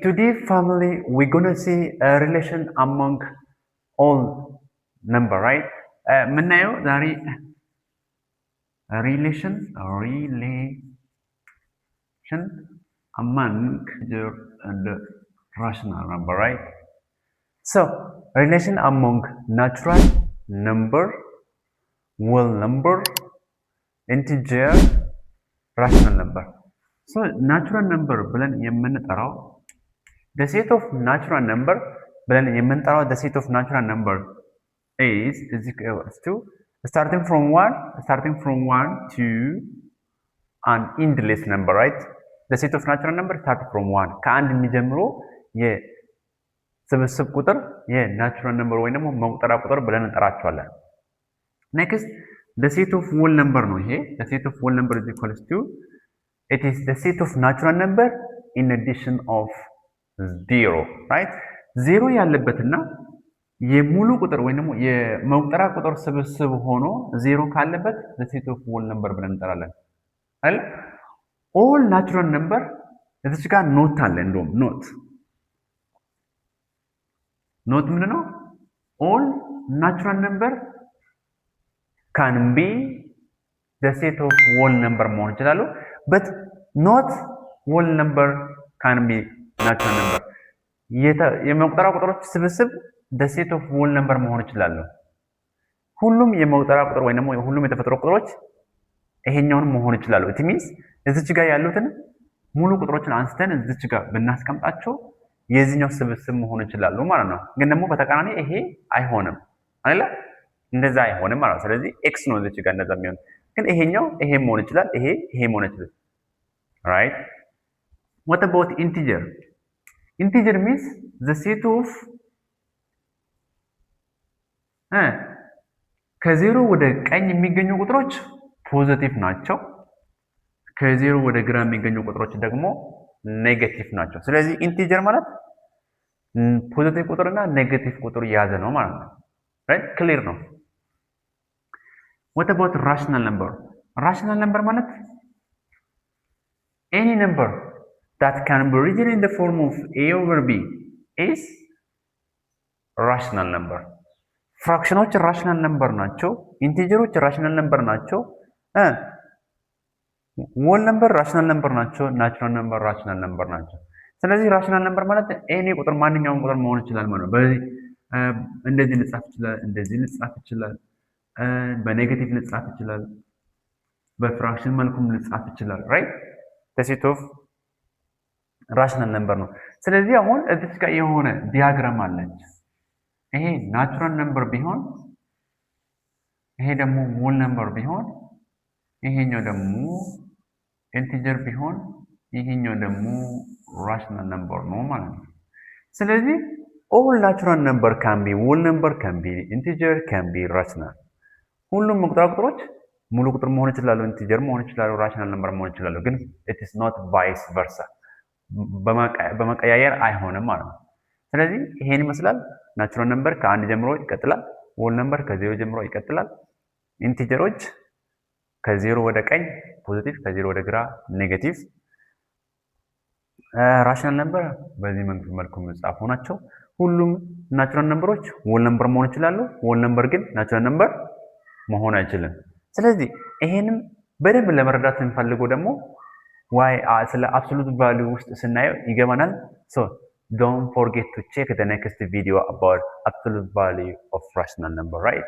Today family we're gonna see a relation among all number, right? ምናየው ዛሬ relation among integer and rational number, right? So relation among natural number, whole number, integer, rational number. So natural number ብለን የምንጠራው the set of natural number ብለን የምንጠራው the set of natural number is equals to starting from 1 to an endless number, right? The set of natural number start from 1 ከአንድ የሚጀምሩ የስብስብ ቁጥር የናቹራል ነምበር ወይ ደግሞ መቁጠሪያ ቁጥር ብለን እንጠራቸዋለን። next the set of whole number ነው ይሄ the set of whole number is equals to it is the set of natural number in addition of 0, right? 0 ያለበትና የሙሉ ቁጥር ወይ ደግሞ የመቁጠሪያ ቁጥር ስብስብ ሆኖ 0 ካለበት the set of whole number ብለን እንጠራለን አይደል? all natural number እዚህ ጋር ኖት አለ እንደውም ኖት ምንድን ነው? all natural number can be the set of whole number መሆን ይችላሉ but not whole number can be natural number የመቁጠሪያ ቁጥሮች ስብስብ the set of whole number መሆን ይችላሉ። ሁሉም የመቁጠሪያ ቁጥር ወይ ደግሞ ሁሉም የተፈጥሮ ቁጥሮች ይሄኛውን መሆን ይችላሉ። it means እዚች ጋር ያሉትን ሙሉ ቁጥሮችን አንስተን እዚች ጋር ብናስቀምጣቸው የዚህኛው ስብስብ መሆን ይችላሉ ማለት ነው። ግን ደግሞ በተቃራኒ ይሄ አይሆንም አይደል? እንደዛ አይሆንም ማለት ነው። ስለዚህ x ነው እዚች ጋር እንደዛ የሚሆን ግን ይሄኛው ይሄ መሆን ይችላል ይሄ መሆን ይችላል። right? What about integer? Integer means the set of ከዜሮ ወደ ቀኝ የሚገኙ ቁጥሮች ፖዚቲቭ ናቸው። ከዜሮ ወደ ግራ የሚገኙ ቁጥሮች ደግሞ ኔጌቲቭ ናቸው። ስለዚህ ኢንቲጀር ማለት ፖዚቲቭ ቁጥርና ኔጌቲቭ ቁጥር የያዘ ነው ማለት ነው። right? ክሊር ነው። what about rational number? rational number ማለት any number that can be written in the form of a over b is rational number. ፍራክሽኖች ራሽናል ነምበር ናቸው። ኢንቲጀሮች ራሽናል ነምበር ናቸው። ሆል ነምበር ራሽናል ነምበር ናቸው። ናቹራል ነምበር ራሽናል ነምበር ናቸው። ስለዚህ ራሽናል ነምበር ማለት ኤኒ ቁጥር ማንኛውም ቁጥር መሆን ይችላል ማለት ነው። በዚህ እንደዚህ ልጻፍ ይችላል፣ እንደዚህ ልጻፍ ይችላል፣ በኔጌቲቭ ልጻፍ ይችላል፣ በፍራክሽን መልኩም ልጻፍ ይችላል። ራይት the set of ራሽናል ነምበር ነው። ስለዚህ አሁን እዚህ ጋር የሆነ ዲያግራም አለች። ይሄ ናቹራል ነምበር ቢሆን ይሄ ደግሞ ሆል ነምበር ቢሆን ይሄኛው ደግሞ ኢንቲጀር ቢሆን ይሄኛው ደግሞ ራሽናል ነምበር ነው ማለት ነው። ስለዚህ all natural number can be whole number can be integer can be rational. ሁሉም መቁጠሪያ ቁጥሮች ሙሉ ቁጥር መሆን ይችላሉ፣ ኢንቲጀር መሆን ይችላሉ፣ ራሽናል ነምበር መሆን ይችላሉ። ግን it is not vice versa በመቀያየር አይሆንም ማለት ነው። ስለዚህ ይሄን ይመስላል። ናቹራል ነምበር ከአንድ ጀምሮ ይቀጥላል። ሆል ነምበር ከዜሮ ጀምሮ ይቀጥላል። ኢንቲጀሮች ከዜሮ ወደ ቀኝ ፖዚቲቭ፣ ከዜሮ ወደ ግራ ኔጌቲቭ። ራሽናል ነምበር በዚህ መልኩ የሚጻፉ ናቸው። ሁሉም ናቹራል ነምበሮች ሆል ነምበር መሆን ይችላሉ። ሆል ነምበር ግን ናቹራል ነምበር መሆን አይችልም። ስለዚህ ይሄንን በደንብ ለመረዳት የምፈልገው ደግሞ ስለ አብሶሉት ቫልዩ ውስጥ ስናየው ይገባናል። so don't forget to check the next video about absolute value of rational number, right?